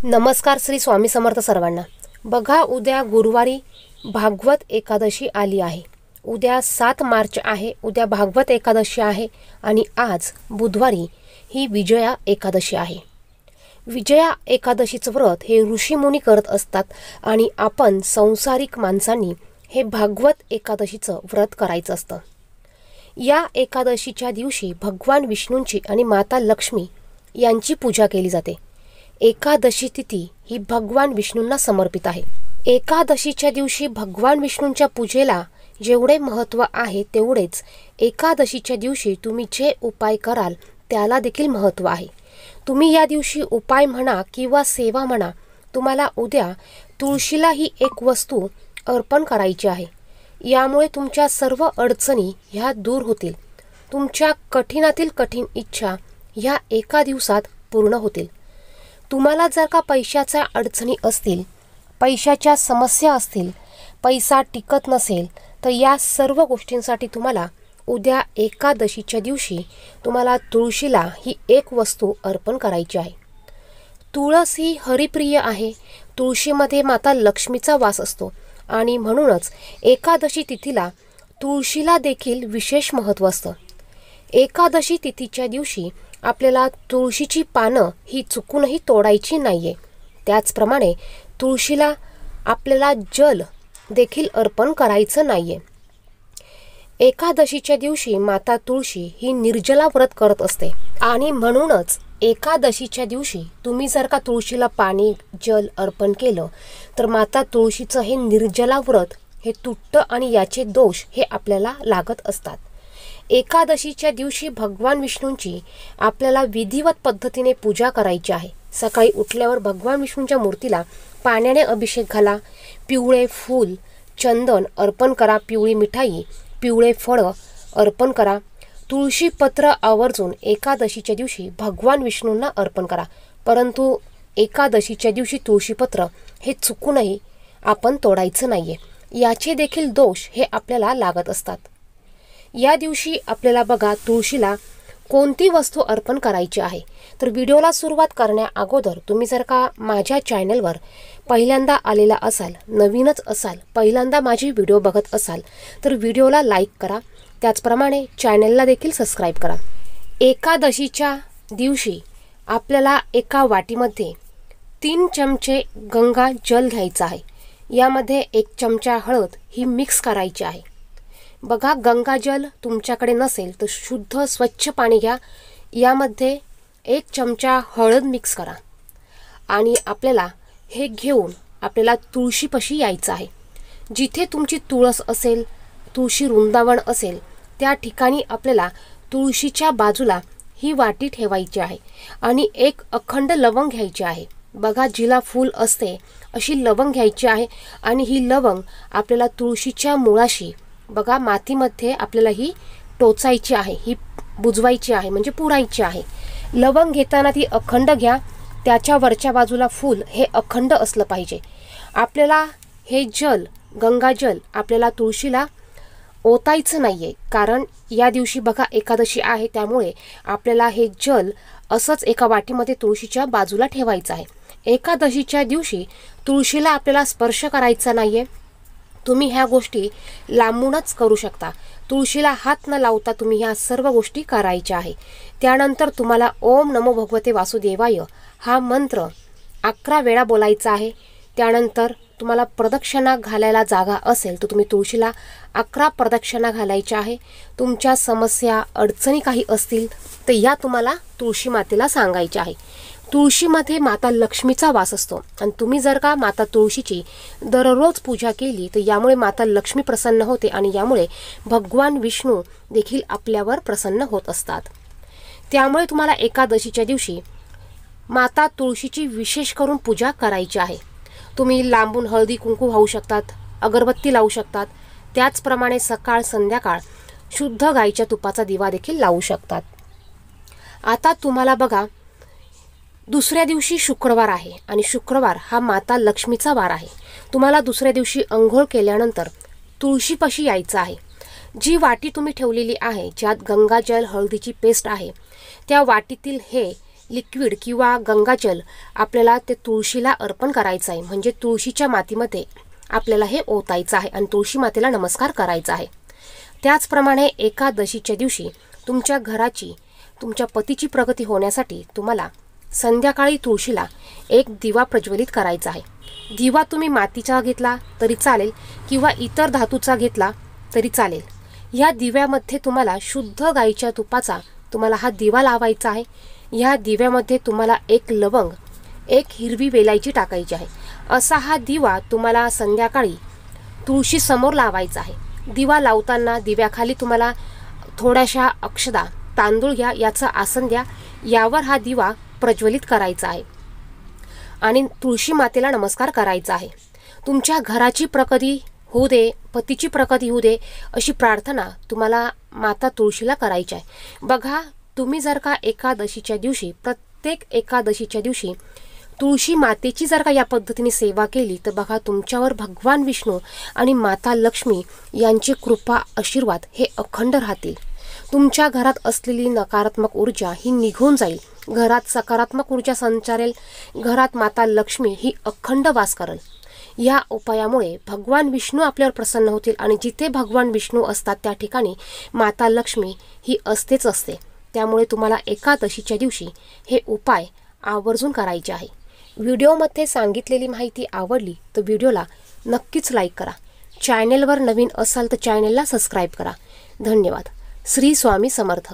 नमस्कार श्री स्वामी समर्थ सर्वांना। बघा, उद्या गुरुवारी भागवत एकादशी आली आहे। उद्या 7 मार्च आहे। उद्या भागवत एकादशी आहे आणि आज बुधवारी ही विजया एकादशी आहे। विजया एकादशीचं व्रत हे ऋषीमुनी करत असतात आणि आपण संसारिक माणसांनी हे भागवत एकादशीचं व्रत करायचं असतं। या एकादशीच्या दिवशी भगवान विष्णूंची आणि माता लक्ष्मी यांची पूजा केली जाते। एकादशी तिथी ही भगवान विष्णूंना समर्पित आहे। एकादशीच्या दिवशी भगवान विष्णूंच्या पूजेला जेवढे महत्त्व आहे तेवढेच एकादशीच्या दिवशी तुम्ही जे उपाय कराल त्याला देखील महत्त्व आहे। तुम्ही या दिवशी उपाय म्हणा किंवा सेवा म्हणा, तुम्हाला उद्या तुळशीला ही एक वस्तू अर्पण करायची आहे। यामुळे तुमच्या सर्व अडचणी ह्या दूर होतील। तुमच्या कठीणातील कठीण इच्छा ह्या एका दिवसात पूर्ण होतील। तुम्हाला जर का पैशाच्या अडचणी असतील, पैशाच्या समस्या असतील, पैसा टिकत नसेल, तर या सर्व गोष्टींसाठी तुम्हाला उद्या एकादशीच्या दिवशी तुम्हाला तुळशीला ही एक वस्तू अर्पण करायची आहे। तुळस ही हरिप्रिय आहे। तुळशीमध्ये माता लक्ष्मीचा वास असतो आणि म्हणूनच एकादशी तिथीला तुळशीला देखील विशेष महत्त्व असतं। एकादशी तिथीच्या दिवशी आपल्याला तुळशीची पानं ही चुकूनही तोडायची नाहीये। त्याचप्रमाणे तुळशीला आपल्याला जल देखील अर्पण करायचं नाहीये। एकादशीच्या दिवशी माता तुळशी ही निर्जला व्रत करत असते आणि म्हणूनच एकादशीच्या दिवशी तुम्ही जर का तुळशीला पाणी जल अर्पण केलं तर माता तुळशीचं हे निर्जला व्रत हे तुटतं आणि याचे दोष हे आपल्याला लागत असतात। एकादशीच्या दिवशी भगवान विष्णूंची आपल्याला विधिवत पद्धतीने पूजा करायची आहे। सकाळी उठल्यावर भगवान विष्णूंच्या मूर्तीला पाण्याने अभिषेक घाला, पिवळे फूल चंदन अर्पण करा, पिवळी मिठाई पिवळे फळं अर्पण करा, तुळशी पत्र आवर्जून एकादशीच्या दिवशी भगवान विष्णूंना अर्पण करा। परंतु एकादशीच्या दिवशी तुळशीपत्र हे चुकूनही आपण तोडायचं नाहीये। याचे देखील दोष हे आपल्याला लागत असतात। या दिवशी आपल्याला बघा, तुळशीला कोणती वस्तू अर्पण करायची आहे। तर व्हिडिओला सुरुवात करण्या अगोदर तुम्ही जर का माझ्या चॅनलवर पहिल्यांदा आलेला असाल, नवीनच असाल, पहिल्यांदा माझी व्हिडिओ बघत असाल तर व्हिडिओला लाईक करा, त्याचप्रमाणे चॅनलला देखील सबस्क्राईब करा। एकादशीच्या दिवशी आपल्याला एका वाटीमध्ये 3 चमचे गंगा जल घ्यायचं आहे। यामध्ये 1 चमचा हळद ही मिक्स करायची आहे। बघा, गंगाजल तुमच्याकडे नसेल तर शुद्ध स्वच्छ पाणी घ्या, यामध्ये 1 चमचा हळद मिक्स करा आणि आपल्याला हे घेऊन आपल्याला तुळशीपाशी यायचं आहे। जिथे तुमची तुळस असेल, तुळशी वृंदावन असेल, त्या ठिकाणी आपल्याला तुळशीच्या बाजूला ही वाटी ठेवायची आहे आणि 1 अखंड लवंग घ्यायची आहे। बघा, जिला फूल असते अशी लवंग घ्यायची आहे आणि ही लवंग आपल्याला तुळशीच्या मुळाशी बघा मातीमध्ये आपल्याला ही टोचायची आहे, ही बुजवायची आहे, म्हणजे पुरायची आहे। लवंग घेताना ती अखंड घ्या, त्याच्या वरच्या बाजूला फूल हे अखंड असलं पाहिजे। आपल्याला हे जल गंगाजल आपल्याला तुळशीला ओतायचं नाहीये, कारण या दिवशी बघा एकादशी आहे, त्यामुळे आपल्याला हे जल असंच एका वाटीमध्ये तुळशीच्या बाजूला ठेवायचं आहे। एकादशीच्या दिवशी तुळशीला आपल्याला स्पर्श करायचा नाहीये। तुम्ही ह्या गोष्टी लांबूनच करू शकता। तुळशीला हात न लावता तुम्ही ह्या सर्व गोष्टी करायच्या आहे। त्यानंतर तुम्हाला ओम नमो भगवते वासुदेवाय हा मंत्र 11 वेळा बोलायचा आहे। त्यानंतर तुम्हाला प्रदक्षिणा घालायला जागा असेल तर तुम्ही तुळशीला 11 प्रदक्षिणा घालायच्या आहे। तुमच्या समस्या अडचणी काही असतील तर या तुम्हाला तुळशी मातेला सांगायच्या आहे। तुळशीमध्ये माता लक्ष्मीचा वास असतो आणि तुम्ही जर का माता तुळशीची दररोज पूजा केली तर यामुळे माता लक्ष्मी प्रसन्न होते आणि यामुळे भगवान विष्णू देखील आपल्यावर प्रसन्न होत असतात। त्यामुळे तुम्हाला एकादशीच्या दिवशी माता तुळशीची विशेष करून पूजा करायची आहे। तुम्ही लांबून हळदी कुंकू वाहू शकतात, अगरबत्ती लावू शकतात, त्याचप्रमाणे सकाळ संध्याकाळ शुद्ध गाईच्या तुपाचा दिवा देखील लावू शकतात। आता तुम्हाला बघा, दुसऱ्या दिवशी शुक्रवार आहे आणि शुक्रवार हा माता लक्ष्मीचा वार आहे। तुम्हाला दुसऱ्या दिवशी अंघोळ केल्यानंतर तुळशीपाशी यायचं आहे। जी वाटी तुम्ही ठेवलेली आहे, ज्यात गंगाजल हळदीची पेस्ट आहे, त्या वाटीतील हे लिक्विड किंवा गंगाजल आपल्याला ते तुळशीला अर्पण करायचं आहे. म्हणजे तुळशीच्या मातीमध्ये आपल्याला हे ओतायचं आहे आणि तुळशी मातेला नमस्कार करायचा आहे. त्याचप्रमाणे एकादशीच्या दिवशी तुमच्या घराची, तुमच्या पतीची प्रगती होण्यासाठी तुम्हाला संध्याकाळी तुळशीला एक दिवा प्रज्वलित करायचा आहे. दिवा तुम्ही मातीचा घेतला तरी चालेल किंवा इतर धातूचा घेतला तरी चालेल. या दिव्यामध्ये तुम्हाला शुद्ध गाईच्या तुपाचा तुम्हाला हा दिवा लावायचा आहे. या दिव्यामध्ये तुम्हाला एक लवंग, एक हिरवी वेलायची टाकायची आहे. असा हा दिवा तुम्हाला संध्याकाळी तुळशी समोर लावायचा आहे. दिवा लावताना दिव्याखाली तुम्हाला थोड्याशा अक्षदा, तांदूळ घ्या, याचं आसन द्या, यावर हा दिवा प्रज्वलित करायचा आहे आणि तुळशी मातेला नमस्कार करायचा आहे. तुमच्या घराची प्रगती होऊ दे, पतीची प्रगती होऊ दे, अशी प्रार्थना तुम्हाला माता तुळशीला करायची आहे. बघा, तुम्ही जर का एकादशीच्या दिवशी, प्रत्येक एकादशीच्या दिवशी तुळशी मातेची जर का या पद्धतीने सेवा केली तर बघा, तुमच्यावर भगवान विष्णू आणि माता लक्ष्मी यांची कृपा, आशीर्वाद हे अखंड राहतील. तुमच्या घरात असलेली नकारात्मक ऊर्जा ही निघून जाईल. घरात सकारात्मक ऊर्जा संचारेल. घरात माता लक्ष्मी ही अखंड वास करेल. या उपायामुळे भगवान विष्णू आपल्यावर प्रसन्न होतील आणि जिथे भगवान विष्णू असतात त्या ठिकाणी माता लक्ष्मी ही असतेच असते. त्यामुळे तुम्हाला एकादशीच्या दिवशी हे उपाय आवर्जून करायचे आहे. व्हिडिओमध्ये सांगितलेली माहिती आवडली तर व्हिडिओला नक्कीच लाईक करा. चॅनेलवर नवीन असाल तर चॅनेलला सबस्क्राईब करा. धन्यवाद. श्री स्वामी समर्थ.